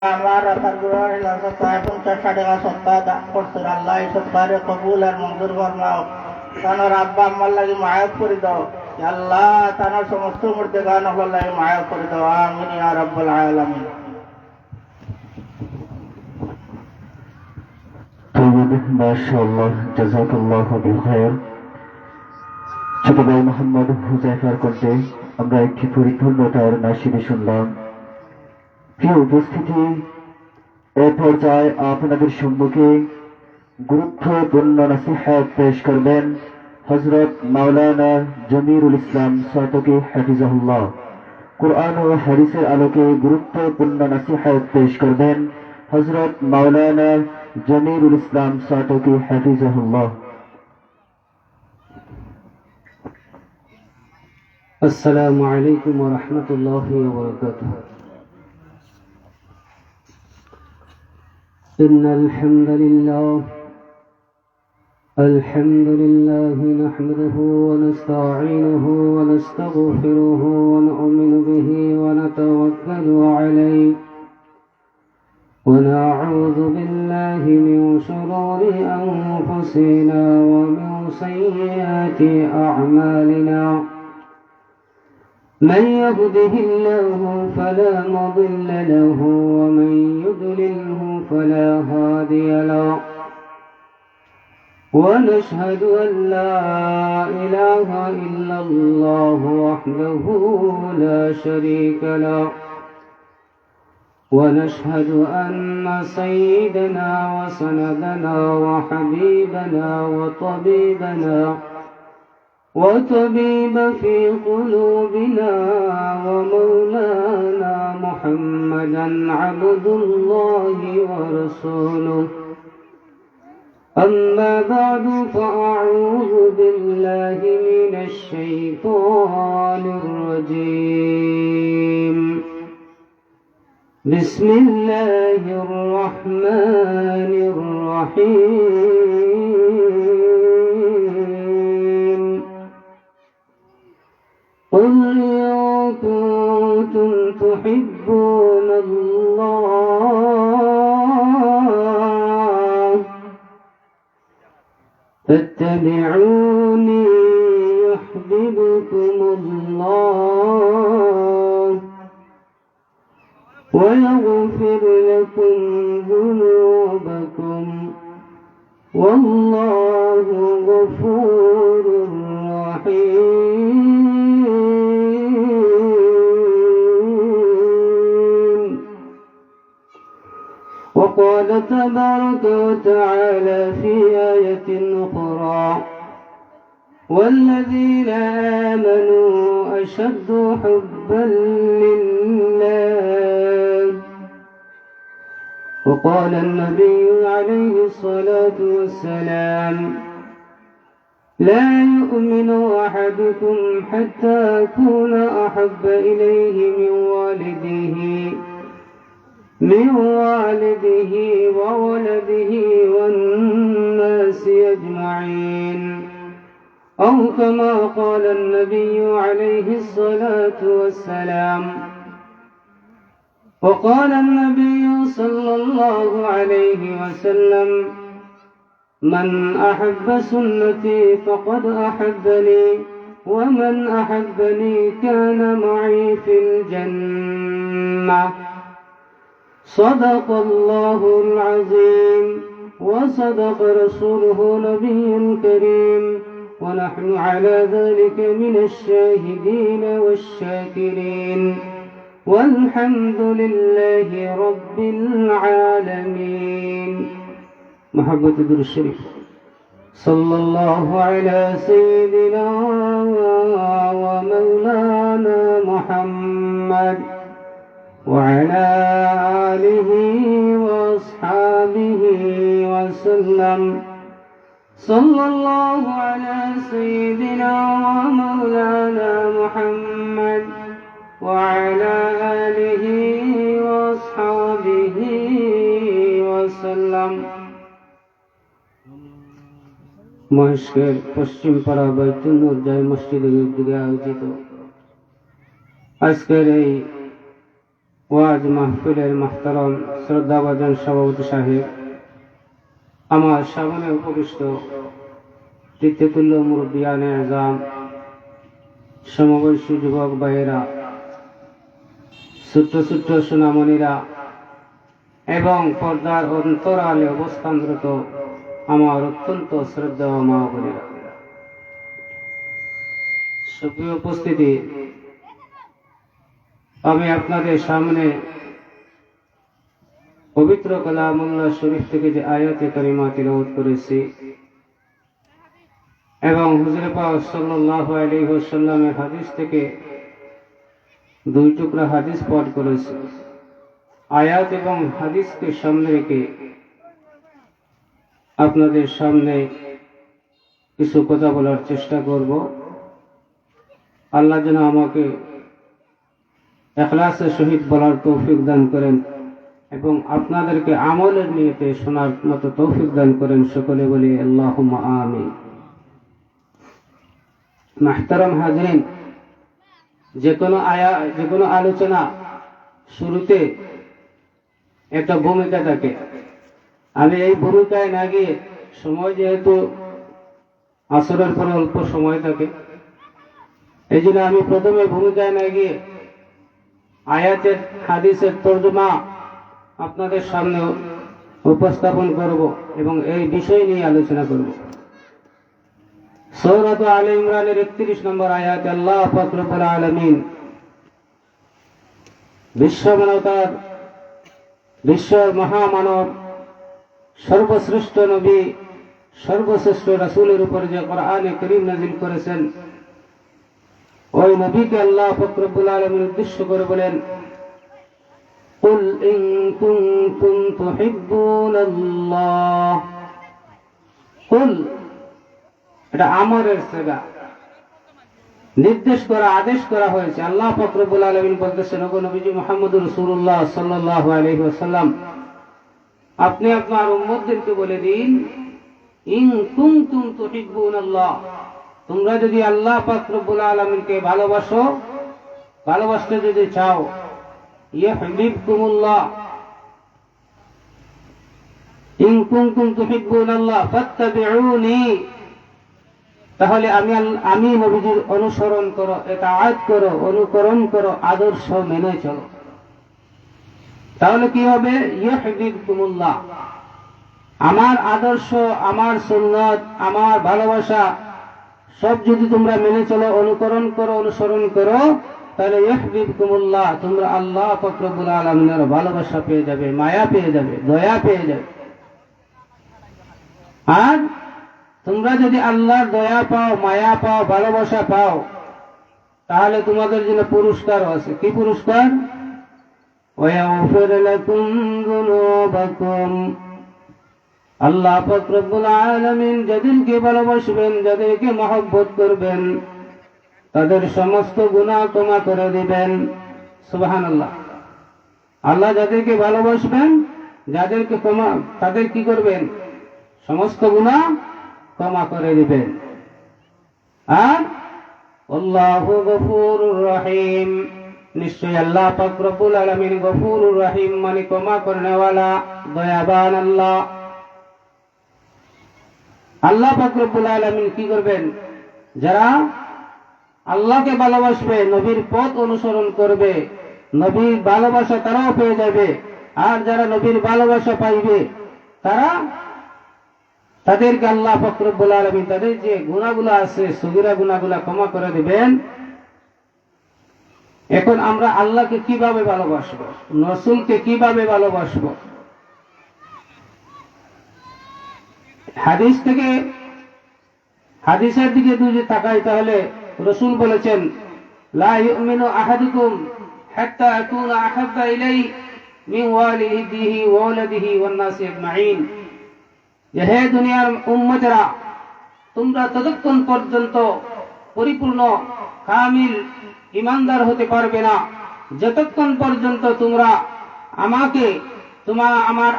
আমার রাতার গুড়ার সপ্তাহে 50 টাকা সপ্তাহ দান করছেন। আল্লাহ এই সপ্তাহে কবুল আর মঞ্জুর ফরমাও। তানোর আব্বা আম্মার লাগি মায়াব করে দাও আল্লাহ, তানোর সমস্ত মূর্তি গান লাগে মায়াব করে দাও। আমিন ইয়া রাব্বাল আলামিন। মাশাআল্লাহ, জাযাকাল্লাহু বিখাইর। ছোট ভাই মোহাম্মদ হুযায়ফার কণ্ঠে আমরা একটি পরিপূর্ণতার নাশিদি শুনলাম। প্রিয় উপস্থিতি, এ পর্যায়ে আপনাদের সম্মুখে গুরুত্বপূর্ণ নসিহত পেশ করবেন হযরত মাওলানা জমিরুল ইসলাম সাতকি হাফিজাহুল্লাহ। কুরআন ও হাদিসের আলোকে গুরুত্বপূর্ণ নসিহত পেশ করবেন হযরত মাওলানা জমিরুল ইসলাম সাতকি হাফিজাহুল্লাহ। السلام عليكم ورحمة الله وبركاته. إن الحمد لله نحمده ونستعينه ونستغفره ونؤمن به ونتوكل عليه ونعوذ بالله من شرور أنفسنا ومن سيئات أعمالنا. من يهده الله فلا مضل له ومن يضلله فلا هادي له. ونشهد أن لا إله إلا الله وحده لا شريك له. ونشهد أن سيدنا وسندنا وحبيبنا وطبيب في قلوبنا ومولانا محمدا عبد الله ورسوله. أما بعد فأعوذ بالله من الشيطان الرجيم. بسم الله الرحمن الرحيم. قل إن كنتم تحبون الله فاتبعوني يحببكم الله ويغفر لكم ذنوبكم والله غفور رحيم. وقال تبارك وتعالى في آية أخرى: والذين آمنوا أشد حبا لله. وقال النبي عليه الصلاة والسلام: لا يؤمن أحدكم حتى أكون أحب إليه من والده وولده والناس أجمعين، أو كما قال النبي عليه الصلاة والسلام. وقال النبي صلى الله عليه وسلم: من أحب سنتي فقد أحبني، ومن أحبني كان معي في الجنة. صدق الله العظيم وصدق رسوله نبي كريم، ونحن على ذلك من الشاهدين والشاكرين، والحمد لله رب العالمين. محبة درود الشريف صلى الله على سيدنا ومولانا محمد وعلى آله وأصحابه وسلم. صلى الله على سيدنا ومولانا محمد وعلى آله وأصحابه وسلم. মহেশখালীর পশ্চিম পাড়া বাইতুল নূর জামে মসজিদের উদ্যোগে আয়োজিত আজকের এই ওয়াজ মাহফিলের মাহতারম শ্রদ্ধাভাজন সভাপতি সাহেব, আমার সামনে উপবিষ্ট তৃতীয়তুল্য মুরব্বিয়ানে আজম, সমবয়সী যুবক ভাইয়েরা, ছোট্ট ছোট্ট সোনামণিরা এবং পর্দার অন্তরালে অবস্থানরত আমার অত্যন্ত শ্রদ্ধা মা বোনেরা, সুপ্রিয় উপস্থিতি, আমি আপনাদের সামনে পবিত্র কালামুল্লাহ শরীফ থেকে যে আয়াতে কারিমা তিলাওয়াত করেছি এবং হুজুর পাক সাল্লাল্লাহু আলাইহি ওয়াসাল্লামের হাদিস থেকে দুই টুকরা হাদিস পাঠ করেছি। আয়াত এবং হাদিসকে সামনে রেখে আপনাদের সামনে কিছু কথা বলার চেষ্টা করব। আল্লাহ যেন আমাকে ইখলাসের সহিত বলার তৌফিক দান করেন এবং আপনাদেরকে আমলের নিয়তে শোনার মতো তৌফিক দান করেন। সকলে বলি আল্লাহুম্মা আমিন। মাহতারাম হাজরিন, যে কোনো আলোচনা শুরুতে একটা ভূমিকা থাকে। আমি এই ভূমিকায় না গিয়ে, সময় যেহেতু আসরের পরে অল্প সময় থাকে, এই জন্য আমি প্রথমে ভূমিকায় না গিয়ে আয়াতের হাদিসের তর্জমা আপনাদের সামনে উপস্থাপন করব এবং এই বিষয় নিয়ে আলোচনা করব। সূরা আলে ইমরানের 31 নম্বর আয়াতে আল্লাহ পাক রব্বুল আলামিন বিশ্বের মহামানব, সর্বশ্রেষ্ঠ নবী, সর্বশ্রেষ্ঠ রাসূলের উপর যে কোরআনে কারীম নাযিল করেছেন, ওই নবীকে আল্লাহ পাক রব্বুল আলামিন উদ্দেশ্য করে বলেন, কুল ইন কুনতুম তুহিব্বুনাল্লাহ। কুল, এটা আমরের সেগা, নির্দেশ করা, আদেশ করা হয়েছে। আল্লাহ পাক রব্বুল আলামিন বলতেছেন, ওগো নবীজি মুহাম্মদুর রাসূলুল্লাহ সাল্লাল্লাহু আলাইহি ওয়াসাল্লাম, আপনি আপনার উম্মতদেরকে বলে দিন, ইন কুনতুম তুহিব্বুনাল্লাহ, তোমরা যদি আল্লাহ পাক রব্বুল আলামিনকে ভালোবাসো, ভালোবাসতে যদি চাও, ইউহিব্বুকুমুল্লাহ, ইন কুনতুম তুহিব্বুনাল্লাহ ফাত্তাবিউনি, তাহলে আমি নবীজির অনুসরণ করো, ইতাআত করো, অনুকরণ করো, আদর্শ মেনে চলো। তাহলে কি হবে? ইউহিব্বুকুমুল্লাহ, আমার আদর্শ, আমার সুন্নাত, আমার ভালোবাসা সব যদি তোমরা মেনে চলো, অনুকরণ করো, অনুসরণ করো, তাহলে ইউহিব্বুকুমুল্লাহ, তোমরা আল্লাহ পাক রব্বুল আলামিনের ভালোবাসা পেয়ে যাবে, মায়া পেয়ে যাবে, দয়া পেয়ে যাবে। আর তোমরা যদি আল্লাহর দয়া পাও, মায়া পাও, ভালোবাসা পাও, তাহলে তোমাদের জন্য পুরস্কার আছে। কি পুরস্কার? ওয়ায়াগফির লাকুম যুনুবাকুম, আল্লাহ পাক রব্বুল আলামিন যাদেরকে ভালোবাসবেন, যাদেরকে মহব্বত করবেন, তাদের সমস্ত গুনাহ ক্ষমা করে দিবেন। সুবহানাল্লাহ। আল্লাহ যাদেরকে ভালোবাসবেন, যাদেরকে তাদের কি করবেন? সমস্ত গুনাহ ক্ষমা করে দিবেন। আর আল্লাহু গফুরুর রহিম, নিশ্চয় আল্লাহ পাক রব্বুল আলামিন গফুরুর রহিম, মানে ক্ষমা করনেওয়ালা, দয়াবান আল্লাহ। আল্লাহ পাক রব্বুল আলামিন কি করবেন? যারা আল্লাহকে ভালোবাসবে, নবীর পথ অনুসরণ করবে, নবীর ভালোবাসা তারাও পেয়ে যাবে। আর যারা নবীর ভালোবাসা পাইবে, তাদেরকে আল্লাহ পাক রব্বুল আলামিন তাদের যে গুনাহগুলো আছে, সগীরা গুনাহগুলো ক্ষমা করে দিবেন। এখন আমরা আল্লাহকে কিভাবে ভালোবাসবো, রাসূলকে কিভাবে ভালোবাসবো? হাদিসের দিকে যদি তাকাই, তাহলে রাসূল বলেছেন, লা ইউমিনু আহাদুকুম হাত্তা আকুনা আহাব্বা ইলাইহি মিন ওয়ালিদিহি ওয়া ওয়ালাদিহি ওয়ান নাসি আজমাইন, যে হে দুনিয়ার উম্মতেরা, তোমরা ততক্ষণ পর্যন্ত পরিপূর্ণ কামিল ইমানদার হতে পারবে না, যতক্ষণ পর্যন্ত তোমরা আমার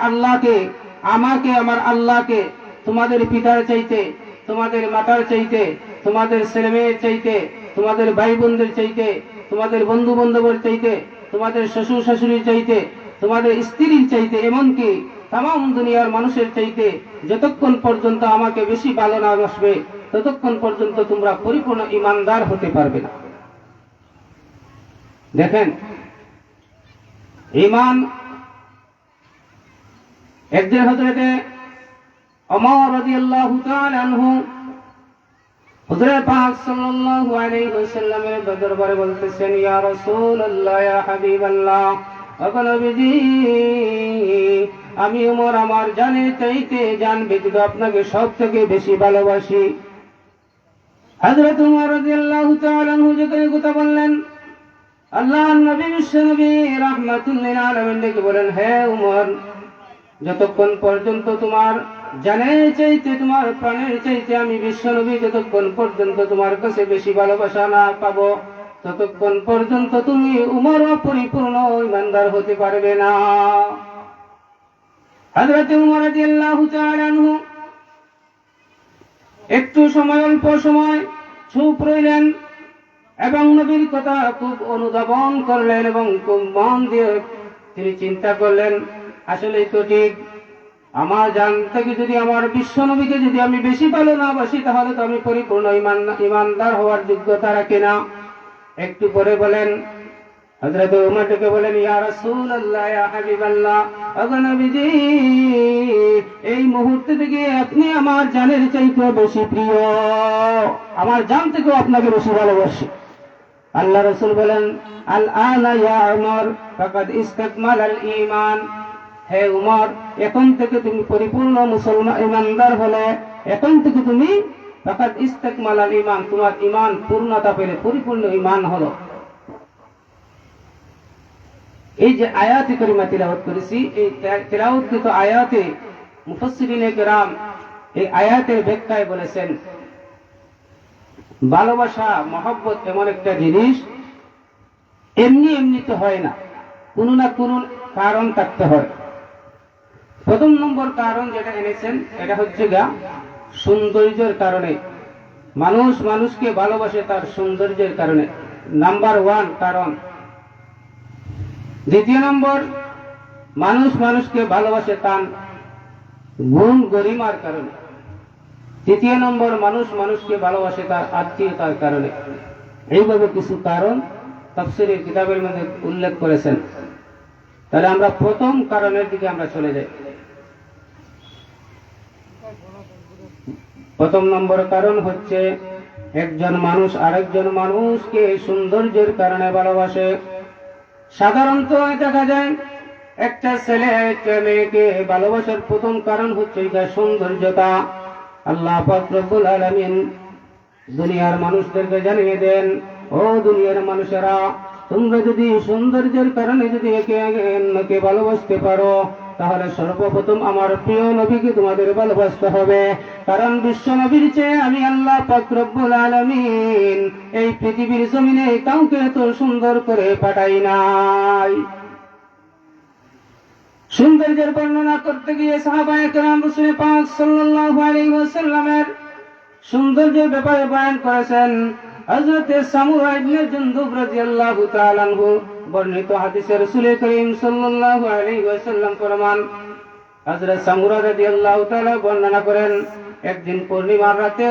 আল্লাহকে তোমাদের পিতার চাইতে, তোমাদের মাতার চাইতে, তোমাদের ছেলে মেয়ের চাইতে, তোমাদের ভাই বোনদের চাইতে, তোমাদের বন্ধু বান্ধবের চাইতে, তোমাদের শ্বশুর শাশুড়ির চাইতে, তোমাদের স্ত্রীর চাইতে, এমনকি তামাম দুনিয়ার মানুষের চাইতে যতক্ষণ পর্যন্ত আমাকে বেশি ভালো না বাসবে ততক্ষণ পর্যন্ত তোমরা পরিপূর্ণ ইমানদার হতে পারবে না। দেখেন, ঈমান একদিন হযরতে ওমর রাদিয়াল্লাহু তাআলা আনহু হুজুর পাক সাল্লাল্লাহু আলাইহি ওয়াসাল্লামের দরবারে বলতেছেন, ইয়া রাসূলুল্লাহ, ইয়া হাবিবাল্লাহ, ওগো নবীজি, আমি ওমর আমার জানের চাইতে জান ব্যতীত আপনাকে সবথেকে বেশি ভালোবাসি। হযরত ওমর রাদিয়াল্লাহু তাআলা আনহু যখন কথা বললেন, আল্লাহর নবী বিশ্বনবী রাহমাতুল লিল আলামিন ডেকে বলেন, হে ওমর, যতক্ষণ পর্যন্ত তোমার জানের চাইতে, তোমার প্রাণের চাইতে আমি বিশ্বনবী যতক্ষণ পর্যন্ত তোমার কাছে বেশি ভালোবাসা না পাবো ততক্ষণ পর্যন্ত তুমি উমর পরিপূর্ণ ইমানদার হতে পারবে না। হযরত উমর রাদিয়াল্লাহু তাআলা আনহু একটু সময়, অল্প সময় চুপ রইলেন এবং নবীর কথা খুব অনুধাবন করলেন এবং খুব মন দিয়ে তিনি চিন্তা করলেন, আসলেই তো ঠিক, আমার জান থেকে যদি আমার বিশ্ব নবীকে যদি আমি বেশি ভালো না বাসি তাহলে তো আমি পরিপূর্ণ ইমানদার হওয়ার যোগ্যতা রাখি না। একটু পরে বলেন, হযরত ওমর ডেকে বলেন, ইয়া রাসূলুল্লাহ, ইয়া হাবিবাল্লাহ, ওগো নবীজি, এই মুহূর্তে থেকে আপনি আমার জানের চাইতে বেশি প্রিয়, আমার জান থেকেও আপনাকে বেশি ভালোবাসি। আল্লাহ রাসূল বলেন, আল আনা ইয়া উমর ফাকাদ ইসতাকমালাল ঈমান, হে উমর, এখন থেকে তুমি পরিপূর্ণ মুসলমান ইমানদার হলে, এখন থেকে তুমি ফাকাদ ইসতাকমালাল ঈমান, তোমার ঈমান পূর্ণতা পেলে, পরিপূর্ণ ঈমান হলো। এই যে আয়াতে কারিমা তিলাওয়াত করেছি, এই তিলাওয়াতকৃত আয়াতে মুফাসসিরিনে কেরাম এই আয়াতের ব্যাখ্যায় বলেছেন, ভালোবাসা, মহব্বত এমন একটা জিনিস এমনি এমনি তো হয় না, কোনো না কোনো কারণ থাকতে হয়। প্রথম নম্বর কারণ যেটা এনেছেন এটা হচ্ছে গা সৌন্দর্যের কারণে। মানুষ মানুষকে ভালোবাসে তার সৌন্দর্যের কারণে, নাম্বার ওয়ান কারণ। দ্বিতীয় নম্বর, মানুষ মানুষকে ভালোবাসে তার গুণ গরিমার কারণে। তৃতীয় নম্বর, মানুষ মানুষকে ভালোবাসে তার আত্মীয়তার কারণে। এইভাবে কিছু কারণ তাফসীরের কিতাবের মধ্যে উল্লেখ করেছেন। তাহলে আমরা প্রথম কারণের দিকে আমরা চলে যাই। প্রথম নম্বর কারণ হচ্ছে একজন মানুষ আরেকজন মানুষকে সৌন্দর্যের কারণে ভালোবাসে। সাধারণত দেখা যায় একটা ছেলে একটা মেয়েকে ভালোবাসার প্রথম কারণ হচ্ছে এটা সৌন্দর্যতা। আল্লাহ পাক রব্বুল আলামিন দুনিয়ার মানুষদেরকে জানিয়ে দেন, ও দুনিয়ার মানুষেরা, তোমরা যদি সৌন্দর্যের কারণে যদি একে অন্যকে ভালোবাসতে পারো তাহলে সর্বপ্রথম আমার প্রিয় নবীকে তোমাদের ভালোবাসতে হবে। কারণ বিশ্ব নবীর চেয়ে আমি আল্লাহ পাক রব্বুল আলামিন এই পৃথিবীর জমিনে কাউকে এত সুন্দর করে পাঠাই নাই। সৌন্দর্যের বর্ণনা করতে গিয়ে সাহাবায়ে কেরাম রাসূল পাক সাল্লাল্লাহু আলাইহি ওয়াসাল্লামের সৌন্দর্যের ব্যাপারে বয়ান করেছেন। হযরত সামুরা ইবনে জুনদুব রাদিয়াল্লাহু তাআলা আনহু বর্ণিত হাদিসে রাসূল করিম সাল্লাল্লাহু আলাইহি ওয়াসাল্লাম ফরমান, হযরত সামুরা রাদিয়াল্লাহু তাআলা বর্ণনা করেন, একদিন পূর্ণিমার রাতে,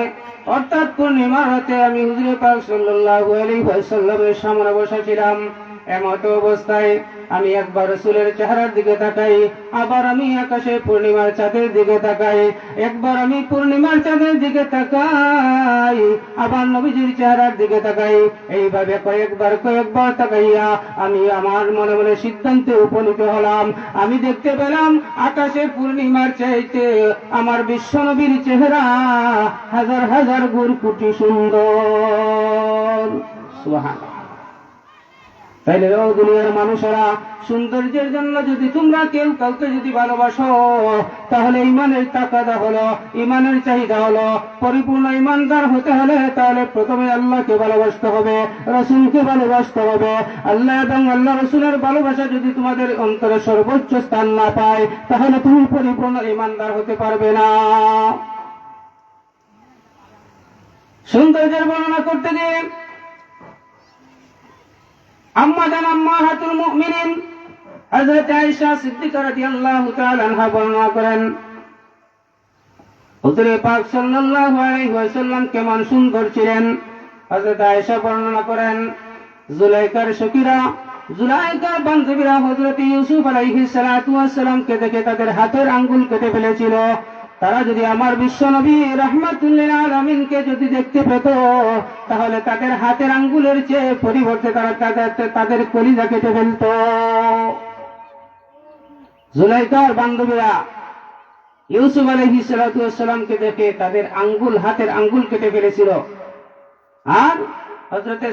অর্থাৎ পূর্ণিমার রাতে আমি হুজুর পাক সাল্লাল্লাহু আলাইহি ওয়াসাল্লামের সামনে বসা ছিলাম। এমত অবস্থায় আমি একবার রাসূলের চেহারার দিকে তাকাই, আবার আমি আকাশে পূর্ণিমার চাঁদের দিকে তাকাই, একবার আমি পূর্ণিমার চাঁদের দিকে তাকাই, আবার নবীজির চেহারার দিকে তাকাই। এইভাবে কয়েকবার তাকাইয়া আমি আমার মনে মনে সিদ্ধান্তে উপনীত হলাম। আমি দেখতে পেলাম আকাশে পূর্ণিমার চাইতে আমার বিশ্ব নবীর চেহারা হাজার হাজার গুণ কোটি সুন্দর। সুবহানাল্লাহ। তাইলে ও দুনিয়ার মানুষেরা, সৌন্দর্যের জন্য যদি তোমরা কেউ কাউকে যদি ভালোবাসো তাহলে ইমানের তাকাদা হলো, ইমানের চাহিদা হলো, পরিপূর্ণ ইমানদার হতে হলে তাহলে প্রথমে আল্লাহকে ভালোবাসতে হবে, রাসূলকে ভালোবাসতে হবে। আল্লাহ এবং আল্লাহ রাসূলের ভালোবাসা যদি তোমাদের অন্তরে সর্বোচ্চ স্থান না পায় তাহলে তুমি পরিপূর্ণ ইমানদার হতে পারবে না। সৌন্দর্যের বর্ণনা করতে গিয়ে আম্মা জান আম্মাহাতুল মুমিনিন হযরত আয়েশা সিদ্দিকা রাদিয়াল্লাহু তাআলা আনহা বর্ণনা করেন, হুজুর পাক সাল্লাল্লাহু আলাইহি ওয়াসাল্লাম কেমন সুন্দর ছিলেন। হযরত আয়েশা বর্ণনা করেন, জুলাইকার সখীরা, জুলাইকার বান্ধবীরা হযরত ইউসুফ আলাইহিস সালাতু ওয়াস সালামকে দেখে তাদের হাতের আঙ্গুল কেটে ফেলেছিল। তারা যদি আমার বিশ্ব নবী রাহমাতুল্লিল আলামিনকে যদি দেখতে পেত, তাহলে তাদের হাতের আঙ্গুলের চেয়ে পরিবর্তে তারা তাদের কলিজা কেটে ফেলত। জুলাইকার বান্ধবীরা ইউসুফ আলাইহিস সালাতু ওয়াস সালামকে দেখে তাদের হাতের আঙ্গুল কেটে ফেলেছিল। আর হযরত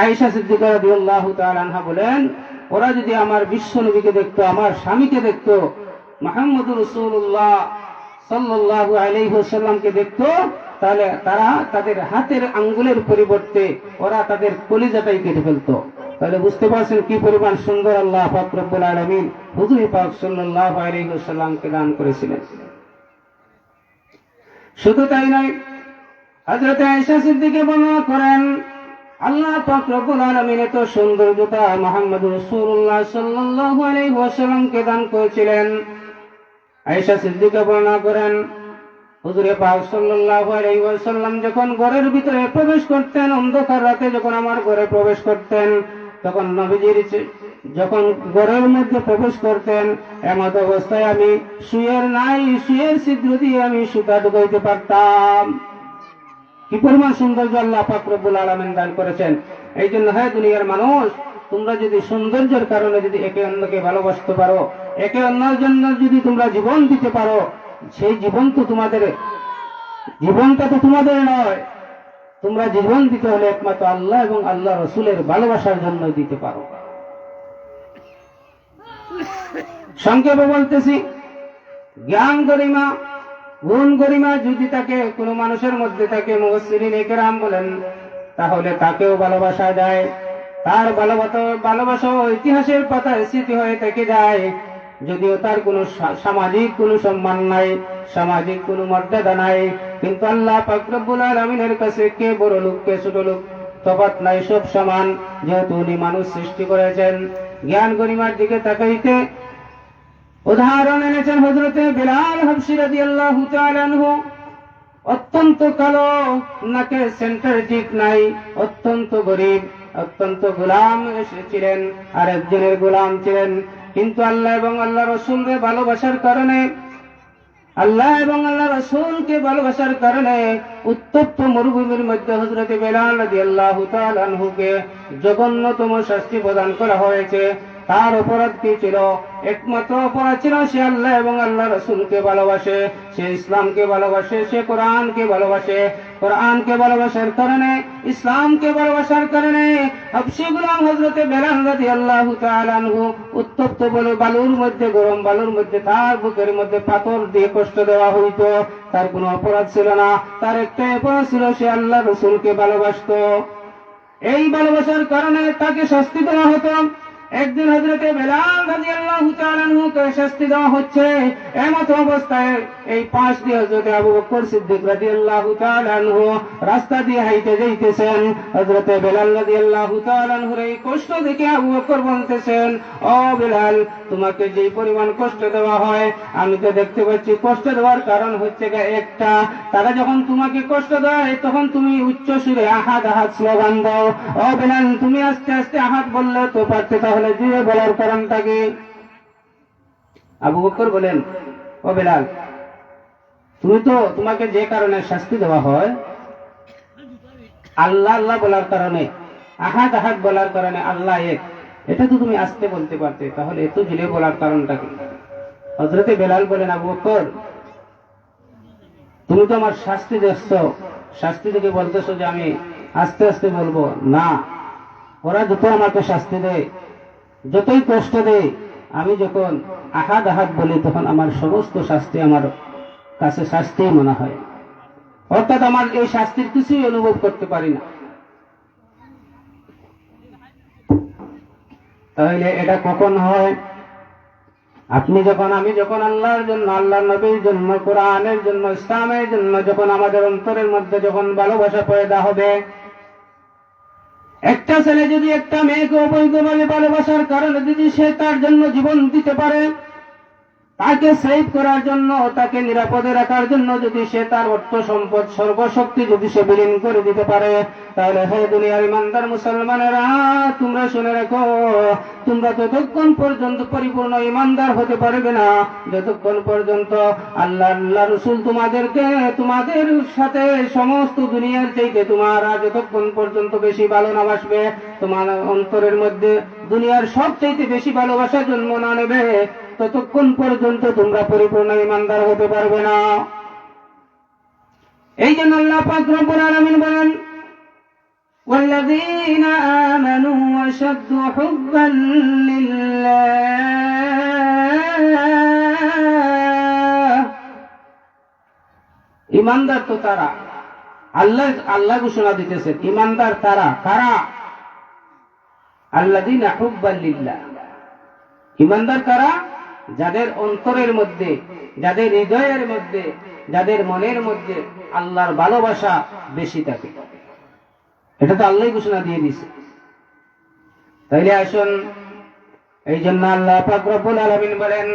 আয়েশা সিদ্দিকা রাদিয়াল্লাহু তাআলা আনহা বলেন, ওরা যদি আমার বিশ্ব নবীকে দেখতো, আমার স্বামীকে দেখতো, মুহাম্মদুর রাসূলুল্লাহ সাল্লাল্লাহু আলাইহি ওয়াসাল্লামকে দেখতো, তাহলে তারা তাদের হাতের আঙ্গুলের পরিবর্তে ওরা তাদের কলিজাটাই কেটে ফেলতো। তাহলে বুঝতে পারছেন কি পরিমাণ সুন্দর আল্লাহ পাক রব্বুল আলামিন হুজুর পাক সাল্লাল্লাহু আলাইহি ওয়াসাল্লামকে দান করেছিলেন। শুধু তাই নয়, হযরত আয়েশা সিদ্দিকা বর্ণনা করেন, আল্লাহ পাক রব্বুল আলামিন এত সৌন্দর্যতা মুহাম্মদুর রাসূলুল্লাহ সাল্লাল্লাহু আলাইহি ওয়াসাল্লামকে দান করেছিলেন। আয়েশা সিদ্দিকা বর্ণনা করেন, হুজুর পাক সাল্লাল্লাহু আলাইহি ওয়াসাল্লাম যখন ঘরের ভিতরে প্রবেশ করতেন, অন্ধকার রাতে যখন আমার ঘরে প্রবেশ করতেন, তখন নবীজির যখন ঘরের মধ্যে প্রবেশ করতেন, এমত অবস্থায় আমি শুয়ের ছিদ্র দিয়ে আমি সুতা ঢুকাইতে পারতাম। কি পরিমাণ সৌন্দর্য আল্লাহ পাক রব্বুল আলামিন দান করেছেন। এই জন্য হ্যাঁ দুনিয়ার মানুষ, তোমরা যদি সৌন্দর্যের কারণে যদি একে অন্যকে ভালোবাসতে পারো, একে অন্যের জন্য যদি তোমরা জীবন দিতে পারো, সেই জীবনটা তো তোমাদের নয়। তোমরা জীবন দিতে হলে একমাত্র আল্লাহ এবং আল্লাহ রসুলের ভালোবাসার জন্য দিতে পারো। সংক্ষেপে বলতেছি, জ্ঞান গরিমা, গুণ গরিমা যদি তাকে কোনো মানুষের মধ্যে থাকে, মুফাসসিরিনে কেরাম বলেন, তাহলে তাকেও ভালোবাসা যায়। তার ভালোবাসা ইতিহাসের পাতায় স্মৃতি হয়ে থেকে যায়। যদিও তার কোনো সামাজিক কোনো সম্মান নাই, সামাজিক কোনো মর্যাদা নাই, কিন্তু আল্লাহ পাক রব্বুল আলামিনের কাছে কে বড় লোক কে ছোট লোক তফাৎ নাই, সব সমান। যেহেতু উনি মানুষ সৃষ্টি করেছেন। জ্ঞান গরিমার দিকে তাকাইতে উদাহরণ এনেছেন হযরতে বিলাল হাবশী রাদিয়াল্লাহু তাআলা আনহু। অত্যন্ত কালো, নাকে সেন্টার ঠিক নাই, অত্যন্ত গরিব, অত্যন্ত গোলাম এসেছিলেন, আর একজনের গোলাম ছিলেন। কিন্তু আল্লাহ এবং আল্লাহ রসুলকে ভালোবাসার কারণে, আল্লাহ এবং আল্লাহ রসুলকে ভালোবাসার কারণে উত্তপ্ত মরুভূমির মধ্যে হযরতে বিলাল রাদিয়াল্লাহু তাআলা আনহুকে জঘন্যতম শাস্তি প্রদান করা হয়েছে। তার অপরাধ কি ছিল? একমাত্র অপরাধ ছিল সে আল্লাহ এবং আল্লাহ রসুলকে ভালোবাসে, সে ইসলামকে ভালোবাসে, সে কোরআনকে ভালোবাসে। কোরআনকে ভালোবাসার কারণে, ইসলামকে ভালোবাসার কারণে হাবশী গোলাম হযরতে বিলাল রাদিয়াল্লাহু তাআলা আনহু উত্তপ্ত বালুর মধ্যে, গরম বালুর মধ্যে তার বুকের মধ্যে পাথর দিয়ে কষ্ট দেওয়া হইতো। তার কোনো অপরাধ ছিল না, তার একটাই অপরাধ ছিল, সে আল্লাহ রসুলকে ভালোবাসতো। এই ভালোবাসার কারণে তাকে শাস্তি দেওয়া হতো। একদিন হযরতে বিলাল রাদিয়াল্লাহু তাআলা আনহুকে শাস্তি দেওয়া হচ্ছে, এমত অবস্থায় এই পাশ দিয়ে হযরতে আবু বকর সিদ্দিক রাদিয়াল্লাহু তাআলা আনহু রাস্তা দিয়ে হাইটে যাইতেছেন। হযরতে বিলাল রাদিয়াল্লাহু তাআলা আনহুর এই কষ্ট দেখে আবু বকর বলতেছেন, ও বিলাল, তোমাকে যে পরিমাণ কষ্ট দেওয়া হয়, আমি তো দেখতে পাচ্ছি কষ্ট দেওয়ার কারণ হচ্ছে একটা, তারা যখন তোমাকে কষ্ট দেয় তখন তুমি উচ্চ সুরে আহাদ আহাদ স্লোগান দাও। ও বিলাল, তুমি আস্তে আস্তে আহাদ বললে তো পারতে, তাহলে দিয়ে বলার কারণটা কি? আবু বকর বলেন, ও বিলাল, তোমাকে যে কারণে শাস্তি দেওয়া হয়, আল্লাহ আল্লাহ বলার কারণে, আহাদ আহাদ বলার কারণে, আল্লাহ এক, এটা তো তুমি আস্তে বলতে পারতে, তাহলে এত জোরে বলার কারণটা কি? হযরতে বিলাল বলেন, আবু বকর, তুমি তো আমার শাস্তি দিচ্ছ, শাস্তি থেকে বলতেছো যে আমি আস্তে আস্তে বলবো না। ওরা যত আমাকে শাস্তি দেয়, যতই কষ্ট দেয়, আমি যখন আহাদ আহাদ বলি তখন আমার সমস্ত শাস্তি আমার কাছে শাস্তিই মনে হয়, অর্থাৎ আমার এই শাস্তির কিছুই অনুভব করতে পারি না। তাহলে এটা কখন হয়? আমি যখন আল্লাহর জন্য, আল্লাহ নবীর জন্য, কোরআনের জন্য, ইসলামের জন্য যখন আমাদের অন্তরের মধ্যে যখন ভালোবাসা পয়দা হবে, একটা ছেলে যদি একটা মেয়েকে অবৈধভাবে ভালোবাসার কারণে যদি সে তার জন্য জীবন দিতে পারে, তাকে সেভ করার জন্য, তাকে নিরাপদে রাখার জন্য যদি সে তার অর্থ সম্পদ সর্বশক্তি যদি সে বিলীন করে দিতে পারে, তাহলে হে দুনিয়ার ইমানদার মুসলমানেরা, তোমরা শুনে রাখো, তোমরা ততক্ষণ পর্যন্ত পরিপূর্ণ ইমানদার হতে পারবে না যতক্ষণ পর্যন্ত আল্লাহ রসুল তোমাদেরকে তোমাদের সাথে সমস্ত দুনিয়ার চাইতে তোমার যতক্ষণ পর্যন্ত বেশি ভালো না বাসবে, তোমার অন্তরের মধ্যে দুনিয়ার সব চাইতে বেশি ভালোবাসা জন্ম না নেবে, ততক্ষণ পর্যন্ত তোমরা পরিপূর্ণ ইমানদার হতে পারবে না। এই জন্য আল্লাহ পাক রব্বুল আলামিন বলেন, ওয়াল্লাযীনা আমানু আশাদ্দু হুব্বান লিল্লাহ। ইমানদার তো তারা, আল্লাহ ঘোষণা দিতেছেন ইমানদার তারা, কারা? আল্লাযীনা হুব্বান লিল্লাহ। ইমানদার কারা? যাদের অন্তরের মধ্যে, যাদের হৃদয়ের মধ্যে, যাদের মনের মধ্যে আল্লাহর ভালোবাসা বেশি থাকে। এটা তো আল্লাহ ঘোষণা দিয়ে দিয়েছে। তাইলে আসুন, এই জন্য আল্লাহ পাক রব্বুল আলামিন বলেন,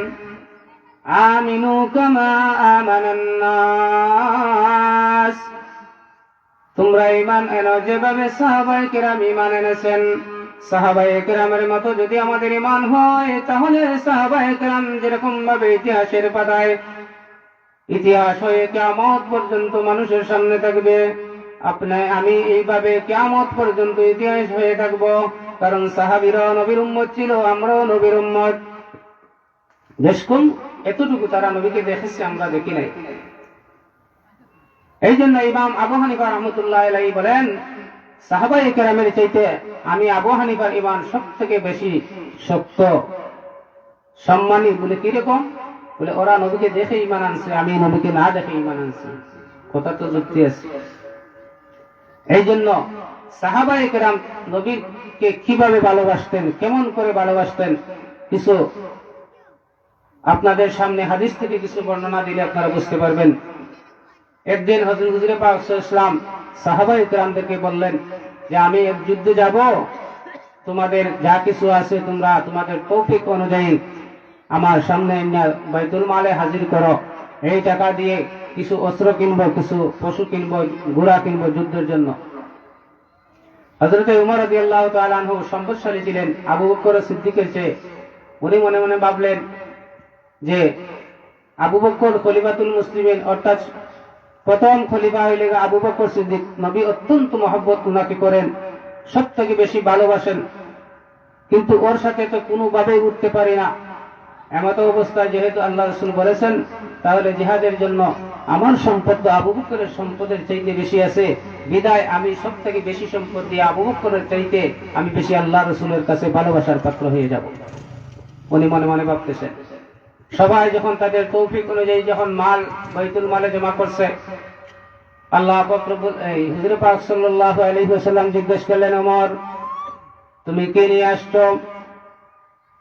আমিনু কামা আমানান নাস। তোমরা ঈমান এনো যেভাবে সাহাবায়ে কেরাম ঈমান এনেছেন। সাহাবায়ে কেরামের মতো যদি আমাদের ঈমান হয়, তাহলে সাহাবায়ে কেরাম যেরকম ভাবে ইতিহাসের পাতায় ইতিহাস হয়ে কিয়ামত পর্যন্ত মানুষের সামনে থাকবে, আমি এইভাবে কিয়ামত পর্যন্ত ইতিহাস হয়ে থাকব। কারণ সাহাবীরা নবীর উম্মত ছিল, আমরাও নবীর উম্মত। দেখুন, এতটুকু তারা নবীকে দেখেছে, আমরা দেখি নাই। এই জন্য ইমাম আবু হানিফা রাহমাতুল্লাহি আলাইহি বলেন, সাহাবায়ে কেরামের চাইতে আমি আবু হানিফার ঈমান সবথেকে বেশি শক্ত, সম্মানী। বলে কিরকম? বলে ওরা নবীকে দেখে ঈমান আনছে, আমি নবীকে না দেখে ঈমান আনছি। কথা তো যুক্তি আছে। এই জন্য সাহাবায়ে কেরাম নবীকে কিভাবে ভালোবাসতেন, কেমন করে ভালোবাসতেন, কিছু আপনাদের সামনে হাদিস থেকে কিছু বর্ণনা দিলে আপনারা বুঝতে পারবেন। একদিন হযরত হুজুরে পাক সাল্লাল্লাহু আলাইহি ওয়াসাল্লাম সাহাবায়ে কেরামদেরকে বললেন যে আমি এক যুদ্ধে যাব, তোমাদের যা কিছু আছে তোমরা তোমাদের তৌফিক অনুযায়ী আমার সামনে বাইতুল মালে হাজির করো। এই টাকা দিয়ে কিছু অস্ত্র কিনবো, কিছু পশু কিনবো, ঘোড়া কিনবো যুদ্ধের জন্য। হযরত উমর রাদিয়াল্লাহু তাআলা আনহু সম্পদশালী ছিলেন আবু বকর সিদ্দিকের চেয়ে। উনি মনে মনে ভাবলেন যে আবু বকর খলিফাতুল মুসলিমিন, অর্থাৎ প্রথম খলিফা হইলে আবু বকর সিদ্দিক। নবী অত্যন্ত মহব্বত উনাকে করেন, সব থেকে বেশি ভালোবাসেন, কিন্তু ওর সাথে তো কোনোভাবেই উঠতে পারি না। এমত অবস্থায় যেহেতু আল্লাহ রাসূল বলেছেন, তাহলে জিহাদের জন্য আমার সম্পদ তো আবু বকরের সম্পদের চাইতে বেশি আছে, বিদায় আমি সব থেকে বেশি সম্পদ দিয়ে আবু বকরের চাইতে আমি বেশি আল্লাহ রাসূলের কাছে ভালোবাসার পাত্র হয়ে যাব। উনি মনে মনে ভাবতেছেন। সবাই যখন তাদের তৌফিক অনুযায়ী যখন মাল বাইতুল মালে জমা করছে, আল্লাহ পাক রব্বুল হুজুর পাক সাল্লাল্লাহু আলাইহি ওয়াসাল্লাম জিজ্ঞেস করলেন, ওমর তুমি কি নিয়ে আসছো?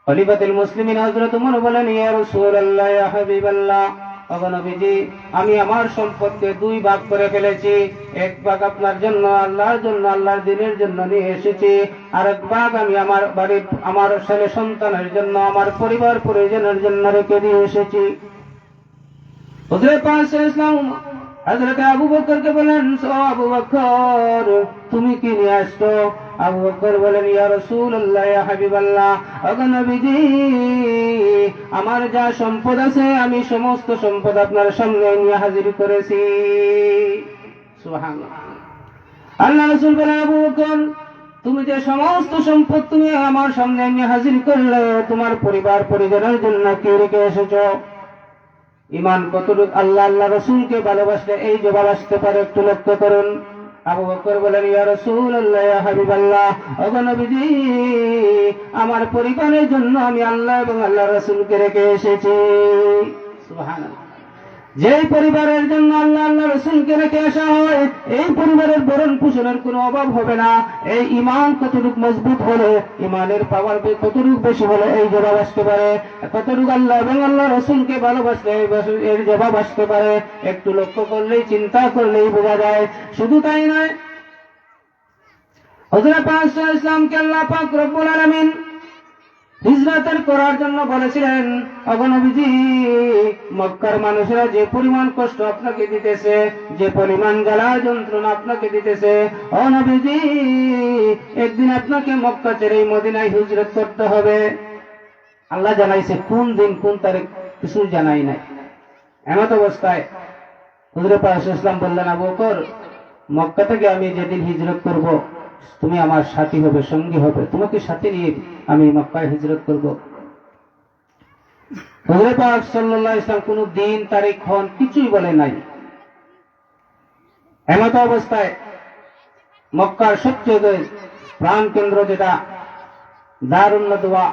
খলিফাতুল মুসলিমিন হযরত ওমর বলেন, ইয়া রাসূলুল্লাহ, ইয়া হাবিবাল্লাহ, ওগো নবীজি, আমি আমার সম্পদকে দুই ভাগ করে ফেলেছি। এক ভাগ আপনার জন্য, আল্লাহর জন্য, আল্লাহর দ্বীনের জন্য নিয়ে এসেছি, আর এক ভাগ আমি আমার বাড়ির, আমার ছেলে সন্তানের জন্য, আমার পরিবার পরিজনের জন্য রেখে দিয়ে এসেছি। হুজুর পাক সাল্লাল্লাহু আলাইহি ওয়াসাল্লাম হযরত আবু বকরকে বলেন, ও আবু বকর, তুমি কি নিয়ে আসছো? আবু বকর বলেন, ইয়া রাসূলুল্লাহ, ইয়া হাবিবাল্লাহ, ওগো নবীজি, আমার যা সম্পদ আছে আমি সমস্ত সম্পদ আপনার সামনে নিয়ে হাজির করেছি। সুবহানাল্লাহ। আল্লাহ রাসূল বলেন, আবু বকর, তুমি যে সমস্ত সম্পদ তুমি আমার সামনে নিয়ে হাজির করলে, তোমার পরিবার পরিজনের জন্য কি রেখে এসেছো? ঈমান কতটুকু আল্লাহ আল্লাহ রাসূলকে ভালোবাসলে এই জবাব আসতে পারে, একটু লক্ষ্য করুন। আবু বকর বলেন, ইয়া রাসূলুল্লাহ, ইয়া হাবিবাল্লাহ, ওগো নবীজি, আমার পরিবারের জন্য আমি আল্লাহ এবং আল্লাহর রাসূলকে রেখে এসেছি। সুবহানাল্লাহ। যেই পরিবারের জন্য আল্লাহ আল্লাহ রাসূলকে রেখে আসা হয়, এই পরিবারের ভরণ পোষণের কোনো অভাব হবে না। এই ঈমান কতটুকু মজবুত হলে, ঈমানের পাওয়ার কতটুকু বেশি হলে এই জবাব আসতে পারে। কতটুকু আল্লাহ এবং আল্লাহ রাসূলকে ভালোবাসলে এর জবাব আসতে পারে। একটু লক্ষ্য করলেই, চিন্তা করলেই বোঝা যায়। শুধু তাই নয়, হযরত পাক সাল্লাল্লাহু আলাইহি ওয়াসাল্লামকে আল্লাহ পাক রব্বুল আলামিন হিজরতের করার জন্য বলেছিলেন, ওগো নবীজি, মক্কার মানুষেরা যে পরিমাণ কষ্ট আপনাকে দিতেছে, যে পরিমাণ জ্বালা যন্ত্রণা আপনাকে দিতেছে, ও নবীজি, একদিন আপনাকে মক্কা ছেড়ে মদিনায় হিজরত করতে হবে। আল্লাহ জানাইছে, কোন দিন কোন তারিখ কিছু জানাই নাই। এমত অবস্থায় হুজুর পাক সাল্লাল্লাহু আলাইহি ওয়াসাল্লাম বললেন, আবু বকর, মক্কা থেকে আমি যেদিন হিজরত করব, তুমি আমার সাথী হবে, সঙ্গী হবে, তোমাকে সাথে নিয়ে আমি মক্কায় হিজরত করব। হুজুর পাক সাল্লাল্লাহু আলাইহি ওয়াসাল্লাম কোনো দিন তারিখ ক্ষণ কিছুই বলে নাই। এমত অবস্থায় মক্কার সবচেয়ে প্রাণ কেন্দ্র যেটা দারুন নাদওয়া,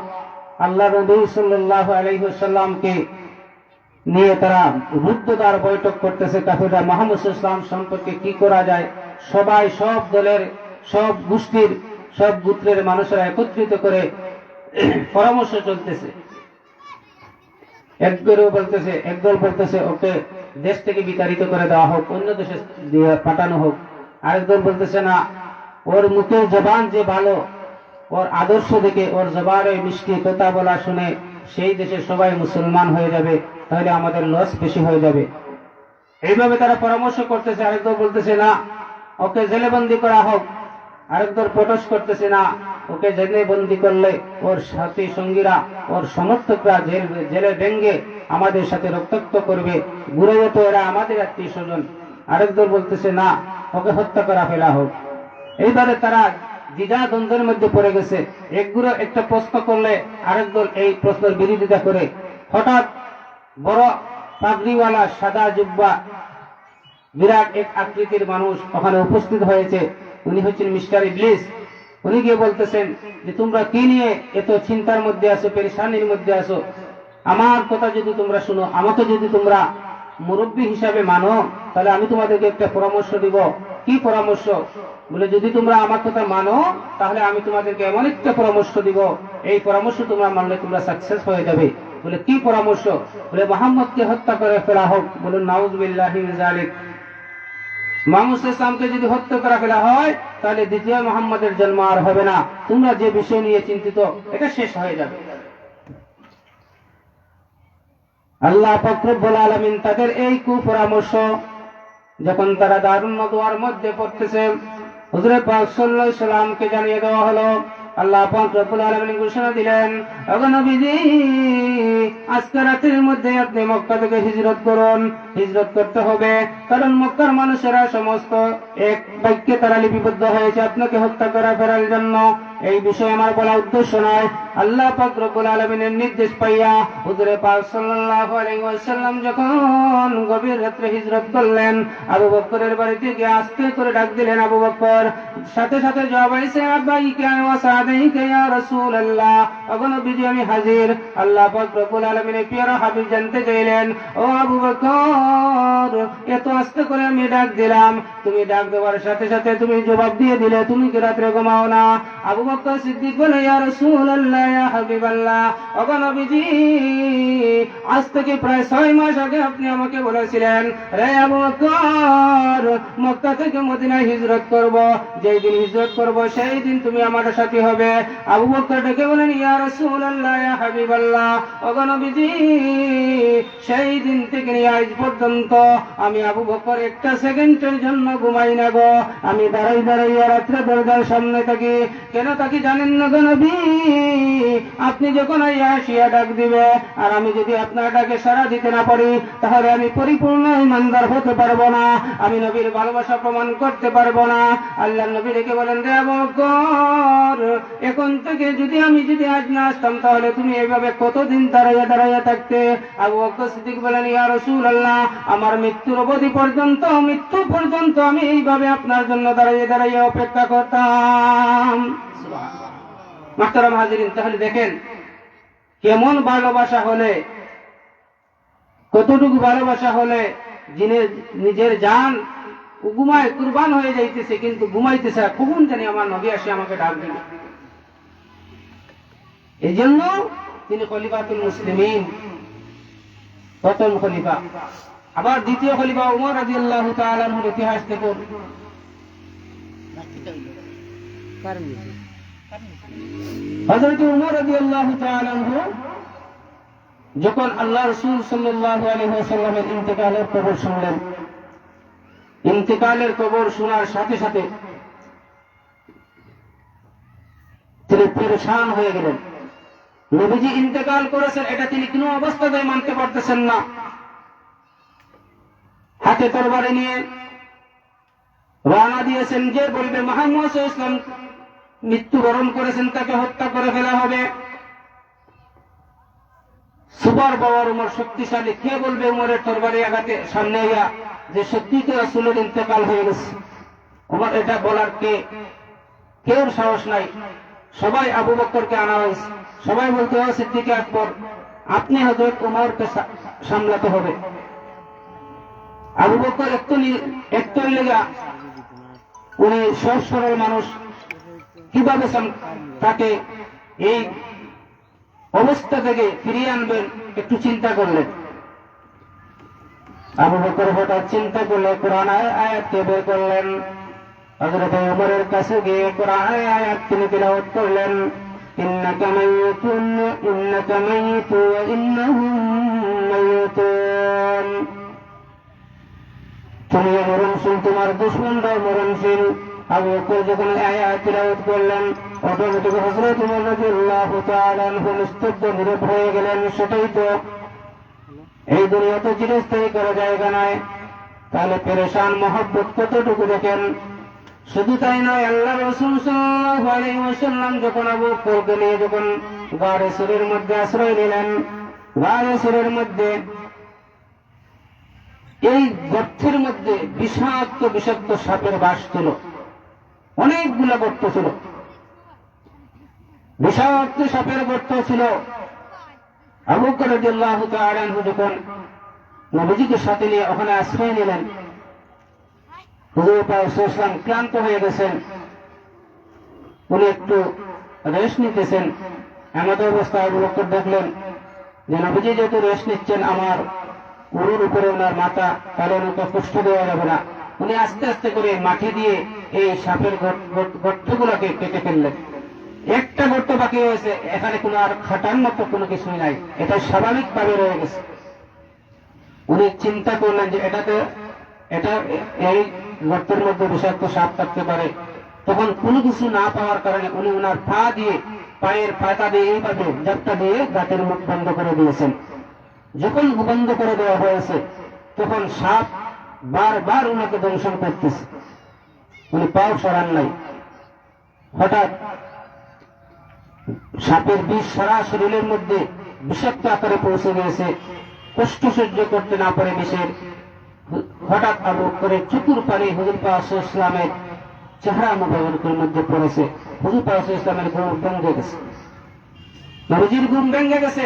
আল্লাহ নবী সাল্লাল্লাহু আলাইহি ওয়াসাল্লামকে নিয়ে তারা রুদ্ধদ্বার বৈঠক করতেছে। কাফিররা মুহাম্মদ সাল্লাল্লাহু আলাইহি ওয়াসাল্লাম সম্পর্কে কি করা যায়, সবাই সব দলের, সব গোষ্ঠীর, সব গোত্রের মানুষেরা একত্রিত করে পরামর্শ চলতেছে। একদল বলতেছে ওকে দেশ থেকে বিতাড়িত করে দেওয়া হোক, অন্য দেশে দিয়ে পাঠানো হোক। আরেকদল বলতেছে না, ওর মুখের জবান যে ভালো, ওর আদর্শ দেখে, ওর জবানে মিষ্টি কথা বলা শুনে সেই দেশে সবাই মুসলমান হয়ে যাবে, তাহলে আমাদের লস বেশি হয়ে যাবে। এইভাবে তারা পরামর্শ করতেছে। আরেকদল বলতেছে না, ওকে জেলে বন্দি করা হোক। আরেকদল প্রটোশ করতেছে না, ওকে জেলে বন্দি করলে ওর সাথী সঙ্গীরা, ওর সমর্থকরা জেলে ভেঙ্গে আমাদের সাথে রক্তাক্ত করবে, ঘুরে যেত এরা আমাদের আত্মীয় স্বজন। আরেকদল বলতেছে না, ওকে হত্যা করা ফেলা হোক। এইবারে তারা দ্বিধা দ্বন্দ্বের মধ্যে পড়ে গেছে। একগুলো একটা প্রশ্ন করলে আরেক দল এই প্রশ্নের বিরোধিতা করে। হঠাৎ বড় পাগড়িওয়ালা সাদা জুব্বা বিরাট এক আকৃতির মানুষ ওখানে উপস্থিত হয়েছে। উনি হচ্ছেন মিস্টার ইবলিস। উনি গিয়ে বলতেছেন যে, তোমরা কি নিয়ে এত চিন্তার মধ্যে আছো, পেরেশানির মধ্যে আছো? আমার কথা যদি তোমরা শুনো, আমাকে যদি তোমরা মুরব্বী হিসাবে মানো, তাহলে আমি তোমাদেরকে একটা পরামর্শ দিব। কি পরামর্শ? বলে, যদি তোমরা আমার কথা মানো, তাহলে আমি তোমাদেরকে এমন একটা পরামর্শ দিব, এই পরামর্শ তোমরা মানলে তোমরা সাকসেস হয়ে যাবে। বলে, কি পরামর্শ? বলে, মুহাম্মদকে হত্যা করে ফেলা হোক। বলুন নাউযুবিল্লাহি মিন যালিক। মুহাম্মদ ইসলামকে যদি হত্যা করা ফেলা হয়, তাহলে দ্বিতীয় মুহাম্মদের জন্ম আর হবে না। তোমরা যে বিষয় নিয়ে চিন্তিত, এটা শেষ হয়ে যাবে। আল্লাহ পাক রব্বুল আলামিন তাদের এই কুপরামর্শ যখন তারা দারুন নাদওয়ার মধ্যে পড়তেছে, হুজুর পাক সাল্লাল্লাহু আলাইহি সাল্লামকে জানিয়ে দেওয়া হলো। আল্লাহ পাক রব্বুল আলামিন ঘোষণা দিলেন, ওগো নবীজি, আজকে রাতের মধ্যে আপনি মক্কা থেকে হিজরত করুন। হিজরত করতে হবে, কারণ মক্কার মানুষেরা সমস্ত এক বাক্যে তারা লিপিবদ্ধ হয়েছে আপনাকে হত্যা করা ফেরার জন্য। এই বিষয়ে আমার বলা উদ্দেশ্য নয়। আল্লাহ পাক রব্বুল আলামিনের নির্দেশ পাইয়া হুজুর পাক সাল্লাল্লাহু আলাইহি ওয়াসাল্লাম যখন গভীর রাত্রে হিজরত করলেন, আবু বকরের বাড়িতে গিয়ে আস্তে করে ডাক দিলেন, আবু বকর। সাথে সাথে জবাব আইছে, আবাইকা ওয়া সাদাইকা ইয়া রাসূলুল্লাহ। ওগো নবীজি, আমি হাজির। আল্লাহ পাক রব্বুল আলামিনের প্রিয় হাবিব জানতে চাইলেন, ও আবু বকর, এত আস্তে করে আমি ডাক দিলাম, তুমি ডাক দেওয়ার সাথে সাথে তুমি জবাব দিয়ে দিলে, তুমি কি রাত্রে ঘুমাও না? আবু বকর সিদ্দিক বলে, ইয়া রাসূলুল্লাহ, ইয়া হাবিবাল্লাহ, ওগো নবীজি, আজ থেকে প্রায় 6 মাস আগে আপনি আমাকে বলেছিলেন, রে আবু বকর, মক্কা থেকে মদিনায় হিজরত করব, যেই দিন হিজরত করব সেই দিন তুমি আমার সাথী হবে। আবু বকর ডেকে বলেন, ইয়া রাসূলুল্লাহ, ইয়া হাবিবাল্লাহ, ওগো নবীজি, সেই দিন থেকে নিয়ে আজ পর্যন্ত আমি আবু বকর একটা সেকেন্ডের জন্য ঘুমাই না গো। আমি দাঁড়াই দাঁড়াইয়া রাত্রে দরজার সামনে থাকি। কেন থাকি জানেন না গো নবী? আপনি যখন আসিয়া ডাক দিবে, আর আমি যদি আপনার ডাকে সাড়া দিতে না পারি, তাহলে আমি পরিপূর্ণ ইমানদার হতে পারবো না, আমি নবীর ভালোবাসা প্রমাণ করতে পারবো না। আল্লাহ নবী ডেকে বলেন, রে আবু বকর, এখন থেকে আমি যদি আজ না আসতাম, তাহলে তুমি এইভাবে কতদিন দাঁড়াইয়া দাঁড়াইয়া থাকতে? আবু বকর সিদ্দিক বলেন, ইয়া রাসূলুল্লাহ, আমার মৃত্যুর অবধি পর্যন্ত, মৃত্যু পর্যন্ত আমি এইভাবে আপনার জন্য দাঁড়াইয়া দাঁড়াইয়া অপেক্ষা করতাম। মাহতারাম হাজিরিন, তাহলে দেখেন কেমন ভালোবাসা হলে, কতটুকু ভালোবাসা হলে যিনি নিজের জান ঘুমায় কুরবান হয়ে যাইতেছে, কিন্তু ঘুমাইতেছে কখন জানি আমার নবী আসে আমাকে ডাক দিবে। এই জন্য তিনি খলিফাতুল মুসলিমিন, প্রথম খলিফা। আবার দ্বিতীয় খলিফা উমর রাদিয়াল্লাহু তাআলা আনহুর ইতিহাস দেখুন। হযরত উমর রাদিয়াল্লাহু তাআলা আনহু যখন আল্লাহ রাসূল সাল্লাল্লাহু আলাইহি ওয়াসাল্লামের ইন্তেকালের খবর শুনলেন, ইন্তেকালের খবর শোনার সাথে সাথে তিনি পেরেশান হয়ে গেলেন। নবীজি ইন্তেকাল করেছেন এটা তিনি কোনো অবস্থাতেই মানতে পারতেছেন না। হাতে তরবারি নিয়ে রওনা দিয়েছেন, যে বলবে মুহাম্মদ সাল্লাল্লাহু আলাইহি ওয়াসাল্লাম মৃত্যুবরণ করেছেন তাকে হত্যা করে ফেলা হবে। সুপার পাওয়ার উমর, শক্তিশালী, কে বলবে উমরের তরবারি আঘাতে সামনে গিয়া যে সত্যিতে রাসূলের ইন্তেকাল হয়ে গেছে? উমর এটা বলার কেউ সাহস নাই। সবাই আবু বকরকে আনা হয়েছে, সবাই বলতে হয় সিদ্দিক আকবর আপনি হযরত উমরকে সামলাতে হবে। আবু বকর একটুই লেগা, উনি সহজ সরল মানুষ, কিভাবে তাকে এই অবস্থা থেকে ফিরিয়ে আনবেন একটু চিন্তা করলেন। আবু বকর হঠাৎ চিন্তা করলে কোরআনের আয়াতকে বের করলেন। হযরত ওমরের কাছে গিয়ে কোরআনের আয়াত তিনি তিলাওয়াত করলেন, ইন্নাকা মাইয়িতুন ওয়া ইন্নাহুম মাইয়িতুন। তুমি মরণশীল, তোমার দুশমনরাও মরণশীল। আবু বকর যখন আয়াত তিলাওয়াত করলেন, অটোমেটিক হযরত ওমর রাদিয়াল্লাহু তাআলা আনহু নিস্তব্ধ নীরব হয়ে গেলেন। সেটাই তো এই দুনিয়াতে চিরস্থায়ী করা জায়গা নয়, তাহলে পেরেশান মহব্বত কতটুকু দেখেন। শুধু তাই নয়, আল্লাহ রাসূল সাল্লাল্লাহু আলাইহি ওয়াসাল্লাম যখন আবু বকরকে নিয়ে যখন গারে সুরের মধ্যে আশ্রয় নিলেন, গারে সুরের মধ্যে এই গর্তের মধ্যে বিষাক্ত বিষাক্ত সাপের বাস ছিল, অনেকগুলো গর্ত ছিল, বিষাক্ত সাপের গর্ত ছিল। আবু বকর রাদিয়াল্লাহু তাআলা আনহু যখন নবীজিকে সাথে নিয়ে ওখানে আশ্রয় নিলেন, হুজুর পাক সাল্লাল্লাহু আলাইহি ওয়াসাল্লাম ক্লান্ত হয়ে গেছেন, উনি একটু রেস্ট নিতেছেন। এমন অবস্থায় আবু বকর দেখলেন যে নবীজি যেহেতু রেস্ট নিচ্ছেন, আমার উরুর উপরে ওনার মাথা, তাহলে ওনাকে কষ্ট দেওয়া যাবে না। উনি আস্তে আস্তে করে মাটি দিয়ে এই সাপের গর্তগুলোকে কেটে ফেললেন। একটা গর্ত বাকি হয়েছে, এখানে কোনো আর খাটার মতো কোনো কিছুই নাই, এটা স্বাভাবিক ভাবে রয়ে গেছে। উনি চিন্তা করলেন যে এটা এই গর্তের মধ্যে বিষাক্ত সাপ থাকতে পারে। তখন কোনো কিছু না পাওয়ার কারণে উনি ওনার পা দিয়ে, পায়ের পাতা দিয়ে এইভাবে জাপটা দিয়ে গাতের মুখ বন্ধ করে দিয়েছেন। যখন বন্ধ করে দেওয়া হয়েছে, তখন সাপ বারবার ওনাকে দংশন করতেছে, উনি পাও সরান নাই। হঠাৎ সাপের বিষ সারা শরীরের মধ্যে বিষাক্ত আকারে পৌঁছে গিয়েছে, কষ্ট সহ্য করতে না পারে বিষের। হঠাৎ আবু বকরের চোখের পানি হুজুর পাক সাল্লাল্লাহু আলাইহি ওয়াসাল্লামের চেহারা মুবারকের মধ্যে পড়েছে। হুজুর পাক সাল্লাল্লাহু আলাইহি ওয়াসাল্লামের ঘুম ভেঙে গেছে, নবীজির ঘুম ভেঙে গেছে।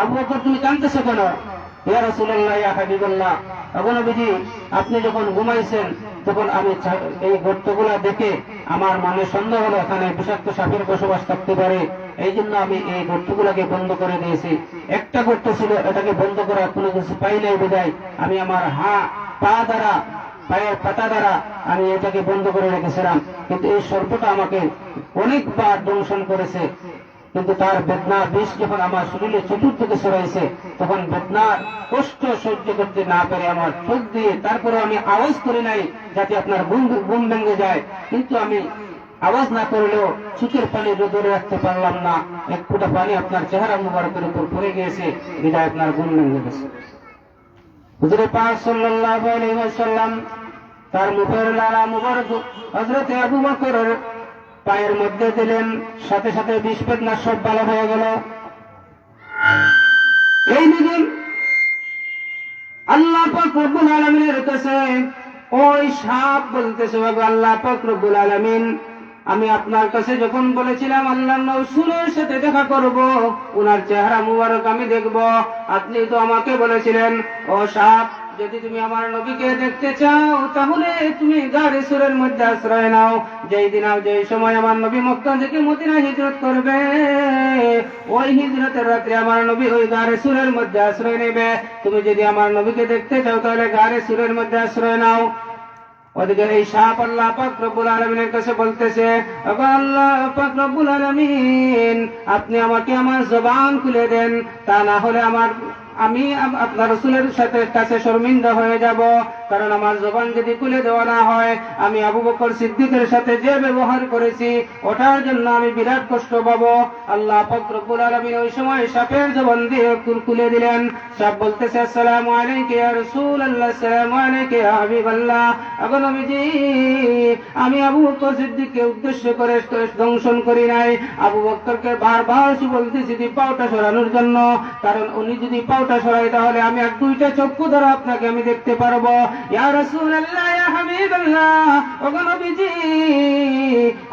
আবু বকর তুমি কাঁদতেছো কেন? ইয়া রাসূলুল্লাহ, ইয়া হাবিবাল্লাহ, ওগো নবীজি আপনি যখন ঘুমাইছেন তখন আমি এই গর্তগুলা দেখে আমার মনে সন্দেহ হলো এখানে বিষাক্ত সাপের বসবাস থাকতে পারে, এই জন্য আমি এই গর্তগুলাকে বন্ধ করে দিয়েছি। একটা গর্ত ছিল, এটাকে বন্ধ করার কোনো কিছু পাই নাই বিদায় আমি আমার পা দ্বারা, পায়ের পাতা দ্বারা আমি এটাকে বন্ধ করে রেখেছিলাম। কিন্তু এই সর্পটা আমাকে অনেকবার দংশন করেছে, কিন্তু তার বেদনার বিষ যখন আমার শরীরে চতুর্দিকে ছড়াইছে, তখন বেদনার কষ্ট সহ্য করতে না পেরে আমার চোখ দিয়ে, তারপরে আমি আওয়াজ করি নাই যাতে আপনার ঘুম ভেঙে যায়, কিন্তু আমি আওয়াজ না করলেও চোখের পানি ধরে রাখতে পারলাম না। এক ফোঁটা পানি আপনার চেহারা মুবারকের উপর পড়ে গিয়েছে, বিদায় আপনার ঘুম ভেঙে গেছে। হুজুর পাক সাল্লাল্লাহু আলাইহি ওয়াসাল্লাম তার মুখের লালা মুবারক হযরত আবু বকরের পায়ের মধ্যে দিলেন, সাথে সাথে বিষ বেদনা সব ভালো হয়ে গেল। এই দিন আল্লাহ পাক রব্বুল আলামিনের কাছে ওই সাপ বলতেছে, আল্লাহ পাক রব্বুল আলামিন, আমি আপনার কাছে যখন বলেছিলাম আল্লাহর রাসূলের সাথে দেখা করব, ওনার চেহারা মুবারক আমি দেখব, আপনি তো আমাকে বলেছিলেন ও সাপ, যদি তুমি আমার নবীকে দেখতে চাও তাহলে তুমি গারে সুরের মধ্যে আশ্রয় নাও। যেই দিন যেই সময় আমার নবী মক্কা থেকে মদিনা হিজরত করবে, ওই হিজরতের রাত্রে আমার নবী ওই গারে সুরের মধ্যে আশ্রয় নেবে। তুমি যদি আমার নবীকে দেখতে চাও তাহলে গারে সুরের মধ্যে আশ্রয় নাও। ওদিকে এই সাপ আল্লাহ পাক রব্বুল আলামিনের কাছে বলতেছে, ওগো আল্লাহ পাক রব্বুল আলামিন, আপনি আমাকে আমার জবান খুলে দেন, তা না হলে আমি আপনার রাসূলের কাছে শর্মিন্দা হয়ে যাব। কারণ আমার জবান যদি খুলে দেওয়া না হয়, আমি আবু বকর সিদ্দিকের সাথে যে ব্যবহার করেছি ওটার জন্য আমি বিরাট কষ্ট পাবো। আল্লাহ পাক রব্বুল আলামিন ওই সময় সাপের জবান দিয়ে খুলে দিলেন। সাপ বলতেছে, আসসালামু আলাইকা ইয়া রাসূলুল্লাহ, আসসালামু আলাইকা ইয়া হাবিবাল্লাহ। ওগো নবীজি, আমি আবু বকর সিদ্দিককে উদ্দেশ্য করে দংশন করি নাই। আবু বকরকে বারবার বলতেছি যে পাওটা সরানোর জন্য, কারণ উনি যদি পাওটা সরাই তাহলে আমি আর দুইটা চক্ষু দ্বারা আপনাকে আমি দেখতে পারবো। ইয়া রাসূলুল্লাহ, ইয়া হাবিবাল্লাহ, ওগো নবীজি,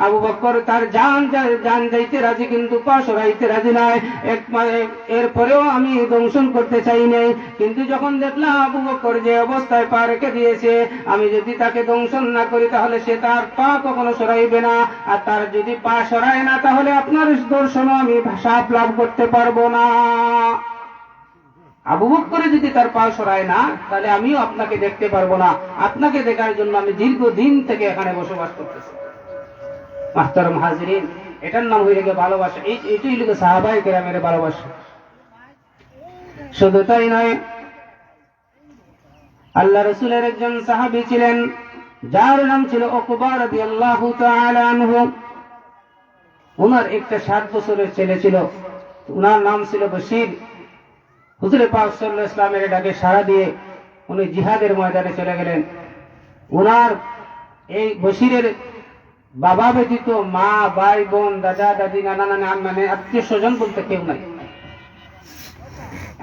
আবু বকর তার জান যাইতে রাজি, কিন্তু পা সরাইতে রাজি নাই। এরপরেও আমি দংশন করতে চাই নাই, কিন্তু যখন দেখলাম আবু বকর যে অবস্থায় পা রেখে দিয়েছে, আমি যদি তাকে দংশন না করি তাহলে সে তার পা কখনো সরাইবে না, আর তার যদি পা সরায় না তাহলে আপনার দর্শনও আমি সাপ লাভ করতে পারবো না। আবু বকর যদি তার পা সরায় না তাহলে আমিও আপনাকে দেখতে পারবো না। আপনাকে দেখার জন্য আমি দীর্ঘদিন থেকে এখানে বসবাস করতেছি। মাহতারাম হাজিরিন, এটার নাম হয়ে গেছে ভালোবাসা। এইটাই হলো সাহাবায়ে কেরামের ভালোবাসা। শুধু তাই নয়, আল্লাহ রাসূলের একজন সাহাবী ছিলেন যার নাম ছিল উকবা রাদিয়াল্লাহু তাআলা আনহু। ওনার একটা 7 বছরের ছেলে ছিল, ওনার নাম ছিল বশির। হুজুরে পাক সাল্লাল্লাহু আলাইহি ওয়াসাল্লামের ডাকে সাড়া দিয়ে উনি জিহাদের ময়দানে চলে গেলেন। ওনার এই বশিরের বাবা ব্যতীত মা, ভাই, বোন, দাদা, দাদি, নানা, নানি, মানে আত্মীয় স্বজন বলতে কেউ নাই।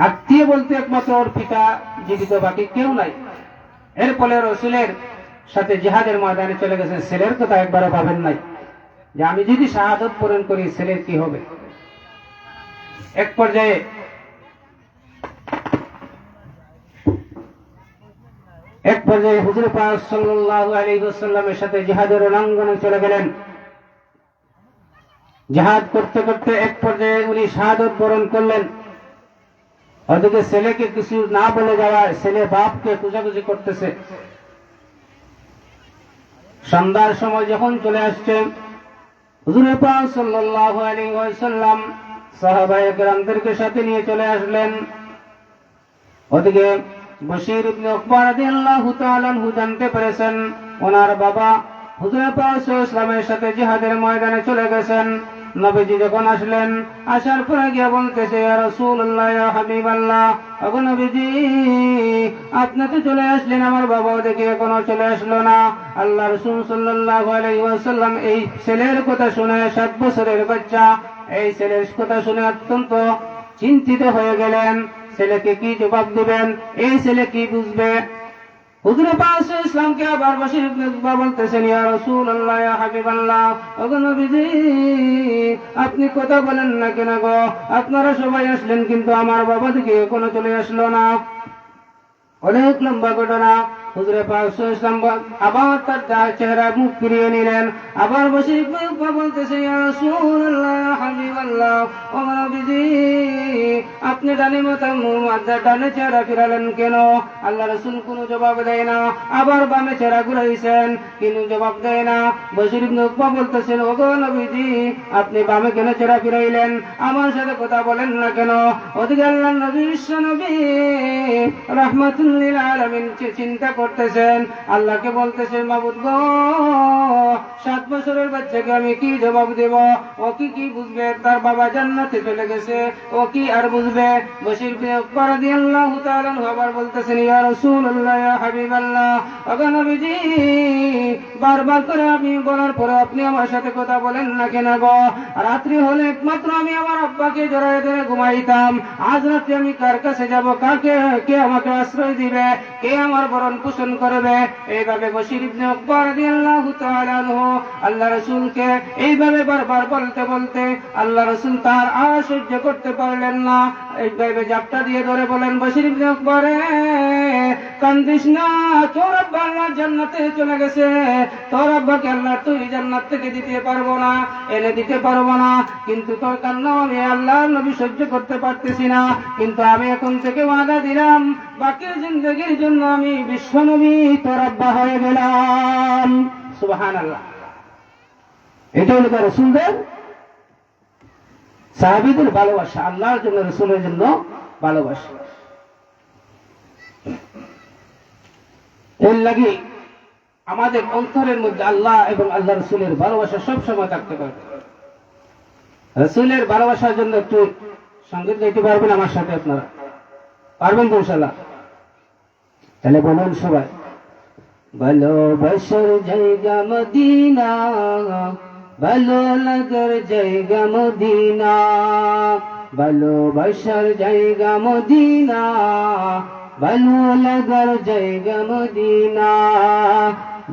আত্মীয় বলতে একমাত্র ওর পিতা জীবিত, বাকি কেউ নাই। এর ফলে রাসূলের সাথে জিহাদের ময়দানে চলে গেছেন। ছেলের কথা একবারও ভাবেন নাই যে আমি যদি শাহাদাত বরণ করি ছেলের কি হবে। এক পর্যায়ে হুজুর পাক সাল্লাল্লাহু আলাইহি ওয়াসাল্লামের সাথে জিহাদের রণাঙ্গনে চলে গেলেন। জিহাদ করতে করতে এক পর্যায়ে উনি শাহাদাত বরণ করলেন। ওদিকে ছেলেকে কিছু না বলে যাওয়ায় ছেলে বাপকে খোঁজাখুঁজি করতেছে। সন্ধ্যার সময় যখন চলে আসছে, হুজুর পাক সাল্লাল্লাহু আলাইহি ওয়াসাল্লাম সাহাবায়ে কেরামদেরকে সাথে নিয়ে চলে আসলেন। ওদিকে বশির ইবনে উকবা রাদিয়াল্লাহু তাআলা আনহু জানতে পেরেছেন ওনার বাবা হুজুর পাক সাল্লাল্লাহু আলাইহি ওয়াসাল্লামের সাথে জিহাদের ময়দানে চলে গেছেন। নবীজি যখন আসলেন, আসার পরে গিয়ে বলতেছে, ইয়া রাসূলুল্লাহ, ইয়া হাবিবাল্লাহ, ওগো নবীজি, আপনি তো চলে আসলেন, আমার বাবা দেখে এখনো চলে আসলো না। আল্লাহ রাসূল সাল্লাল্লাহু আলাইহি ওয়াসাল্লাম এই ছেলের কথা শুনে, 7 বছরের বাচ্চা, এই ছেলের কথা শুনে অত্যন্ত চিন্তিত হয়ে গেলেন। ছেলেকে কি জবাব দিবেন, এই ছেলে কি বুঝবে। হুজুর পাক সাল্লাল্লাহু আলাইহি ওয়াসাল্লামকে আবার বশির ইবনে উকবা বলতেছেন, ইয়া রাসূলুল্লাহ, ইয়া হাবিবাল্লাহ, ওগো নবীজি, আপনি কথা বলেন না কেন গো? আপনারা সবাই আসলেন, কিন্তু আমার বাবা দিকে এখনো চলে আসলো না। অনেক লম্বা ঘটনা। হুজুর পাক সাল্লাল্লাহু আলাইহি ওয়াসাল্লাম আবার তার চেহারা মুখ ফিরিয়ে নিলেন। আবার বশির ইবনে উকবা বলতেছে, ইয়া রাসূলুল্লাহ, ইয়া হাবিবাল্লাহ, ও নবীজি, আপনি ডানে চেহারা ফিরালেন কেন? আল্লাহ রাসূল কোনো জবাব দেয় না। আবার বামে চেহারা ঘুরাইছেন, কিন্তু জবাব দেয় না। বশির ইবনে উকবা বলতেছেন, ওগো নবীজি, আপনি বামে কেন চেহারা ফিরাইলেন? আমার সাথে কথা বলেন না কেন? ওদিকে আল্লাহর নবী বিশ্বনবী রাহমাতুল লিল আলামিন চিন্তা করতেছেন, আল্লাহকে বলতেছেন, মাবুদ গো, 7 বছরের বাচ্চাকে আমি কি জবাব দেব? ও কি বুঝবে? তার বাবা জান্নাতে চলে গেছে, ও কি আর বুঝবে? বশির ইবনে উকবা রাদিয়াল্লাহু তাআলা আবার বলতেছেন, ইয়া রাসূলুল্লাহ, ইয়া হাবিবাল্লাহ, ওগো নবীজি, বারবার করে আমি বলার পরে আপনি আমার সাথে কথা বলেন না কেন গো? রাত্রি হলে একমাত্র আমি আমার আব্বাকে জড়ায় ধরে ঘুমাইতাম। আজ রাতে আমি কার কাছে যাব? কে আমাকে আশ্রয় দিবে? কে আমার ভরণ পোষণ করবে? এইভাবে বশির ইবনে উকবা রাদিয়াল্লাহু তাআলা আনহু আল্লাহ রাসূলকে এইভাবে বারবার বলতে বলতে আল্লাহ রাসূল তার আর সহ্য করতে পারলেন না। এইভাবে জাপটা দিয়ে ধরে বলেন, বশির ইবনে উকবা রে, কান্দিস না, তোর আব্বা আল্লাহ জান্নাতে চলে গেছে, তোর আব্বাকে আল্লাহ তুই জান্নাত থেকে দিতে পারবো না, এনে দিতে পারবো না, কিন্তু তোর কান্না আমি আল্লাহ নবী সহ্য করতে পারতেছি না, কিন্তু আমি এখন থেকে ওয়াদা দিলাম বাকি জিন্দগির জন্য আমি বিশ্ব নবী তোর আব্বা হয়ে গেলাম। সুবহানাল্লাহ। এটা হলো রাসূলদের সাহাবীদের ভালোবাসা, আল্লাহর জন্য রাসূলের জন্য ভালোবাসা। এর লাগি আমাদের অন্তরের মধ্যে আল্লাহ এবং আল্লাহ রাসূলের ভালোবাসা সব সময় থাকতে পারবে। রাসূলের ভালোবাসার জন্য একটু সঙ্গীত গাইতে পারবেন আমার সাথে? আপনারা পারবেন তো ইনশাআল্লাহ? তাহলে বলুন সবাই, ভালোবাসার জায়গা মদিনা, ভালো লাগার জায়গা মদিনা, ভালোবাসার জায়গা মদিনা, ভালো লাগার জায়গা মদিনা,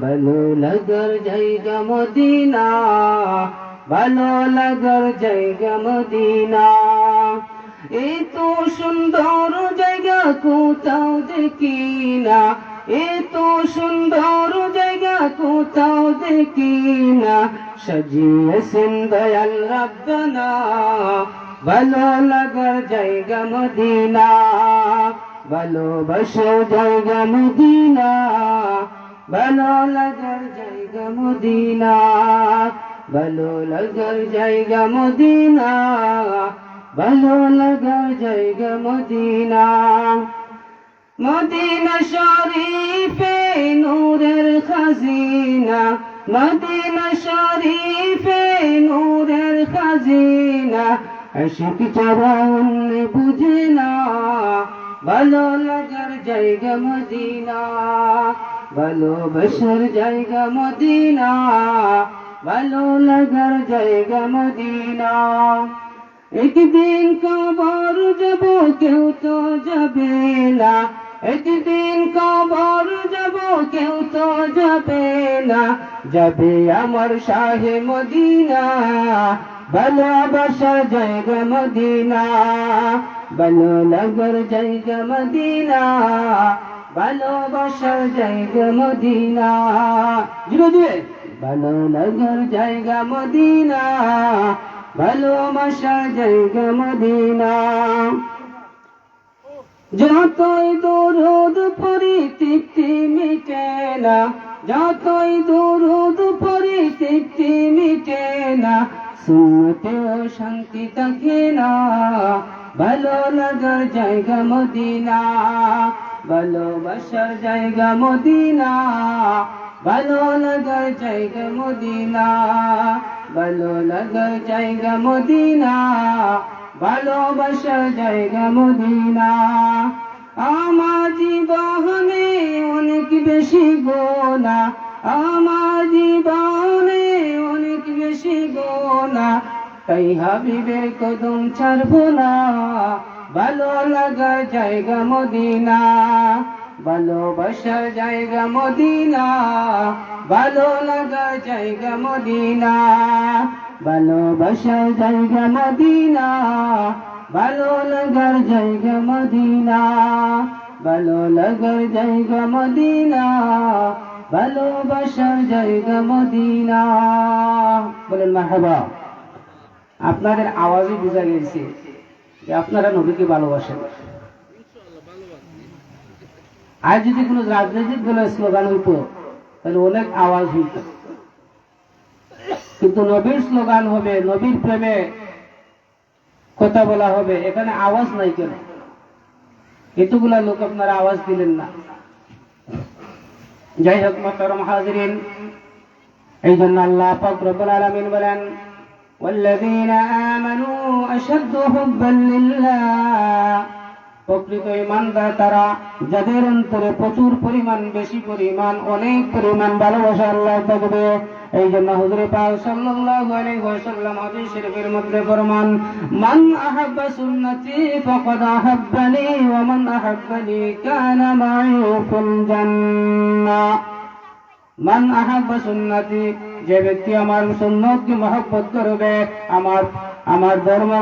ভালো লাগার জায়গা মদিনা, ভালো লাগার জায়গা মদিনা। এত সুন্দর জায়গা কোথাও দেখি না, এত সুন্দর জায়গা কোথাও দেখি না, সাজিয়েছেন দয়াল রাব্বানা, ভালো লাগার জায়গা মদিনা, ভালোবাসার জায়গা মদিনা, ভালো লাগার জায়গা মদিনা, ভালো লাগার জায়গা মদিনা, ভালো লাগার জায়গা মদিনা। মদিনা শরীফে নূরের খাজিনা, মদিনা শরীফে নূরের খাজিনা, আশিক চরণ বুঝে না, ভালো লাগার জায়গা মদিনা, ভালোবাসার জায়গা মদিনা, ভালো লাগার জায়গা মদিনা। একদিন কবর যাব কেউ তো যাবে না, একদিন কবর যাব কেউ তো যাবে না, যাবে আমার শাহে মদিনা, ভালোবাসার জায়গা মদিনা, ভালো লাগার জায়গা মদিনা, ভালোবাসার জায়গা মদিনা। জুড়ে জুড়ে, ভালো লাগার জায়গা মদিনা, ভালোবাসার জায়গা মদিনা। যতই দরুদ পড়ি তৃপ্তি মিটে না, যতই দরুদ পড়ি তৃপ্তি মিটে না, সুন্নতেও শান্তি থাকে না, ভালো লাগার জায়গা মদিনা, ভালোবাসার জায়গা মদিনা, ভালো লাগার জায়গা মদিনা, ভালো লাগার জায়গা মদিনা, ভালোবাসার জায়গা মদিনা। আমার জীবনে অনেক বেশি গোনা, আমার জীবনে অনেক বেশি গোনা, তাই হাবিবের কদম ছাড়বো না, ভালো লাগার জায়গা মদিনা, ভালোবাসার জায়গা মদিনা, ভালো লাগার জায়গা মদিনা, ভালোবাসার জায়গা মদিনা, ভালো লাগার জায়গা মদিনা, ভালো লাগার জায়গা মদিনা, ভালোবাসার জায়গা মদিনা। বলেন মারহাবা। আপনাদের আওয়াজই বোঝা গেছে যে আপনারা নবীকে ভালোবাসেন। আর যদি কোনো রাজনৈতিক দলের স্লোগান হইতো তাহলে অনেক আওয়াজ হইত, কিন্তু নবীর স্লোগান হবে, নবীর প্রেমে কথা বলা হবে, এখানে আওয়াজ নাই কেন? এতগুলা লোক আপনারা আওয়াজ দিলেন না। যাই হোক মুহতারাম হাজিরিন, এই জন্য আল্লাহ পাক রব্বুল আলামিন বলেন, ওয়াল্লাযীনা আমানু আশাদ্দু হুব্বান লিল্লাহ, প্রকৃত ঈমানদার তারা যাদের অন্তরে প্রচুর পরিমাণ, বেশি পরিমাণ, অনেক পরিমাণ ভালোবাসা আল্লাহ থাকবে। এই জন্য হুজুর পাক সাল্লাল্লাহু আলাইহি ওয়াসাল্লাম হাদিস শরীফের মধ্যে ফরমান, মান আহাব্বা সুন্নতি ফাকাদ আহাব্বানি ওয়া মান আহাব্বানি কানা মাই ফিল জান্নাহ। মান আহাব্বা সুন্নতি, যে ব্যক্তি আমার সুন্নতকে মহব্বত করবে, আমার ধর্ম,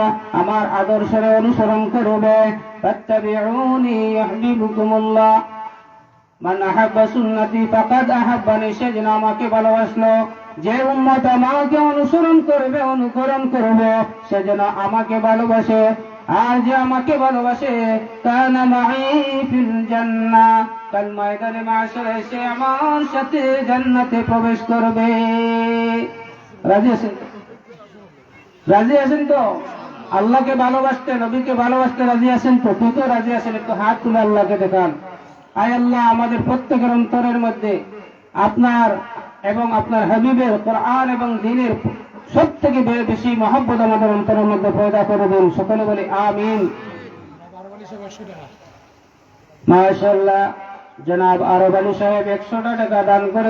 আমার আদর্শের অনুসরণ করবে, ফাত্তাবিউনি ইউহিব্বুকুমুল্লাহ, মান আহাব্বা সুন্নতি ফাকাদ আহাব্বানি, সে যেন আমাকে ভালোবাসলো। যে উম্মত আমাকে অনুসরণ করবে, অনুকরণ করবে, সে যেন আমাকে ভালোবাসে। আর যে আমাকে ভালোবাসে, কানা মাই ফিল জান্নাহ, কাল ময়দানে মাশরে সে আমার সাথে জান্নাতে প্রবেশ করবে। রাজি আছেন? রাজি আছেন তো? আল্লাহকে ভালোবাসতে, নবীকে ভালোবাসতে রাজি আছেন তো? তুই তো রাজি আছেন, একটু হাত তুলে আল্লাহকে দেখান। আয় আল্লাহ, আমাদের প্রত্যেকের অন্তরের মধ্যে আপনার এবং আপনার হাবিবের কোরআন এবং দ্বীনের সব থেকে বেশি মহব্বত আমাদের অন্তরের মধ্যে পয়দা করে দিন। সকলে বলি আমিন। মাশাআল্লাহ, জনাব আরব আলী সাহেব 100 টাকা দান করে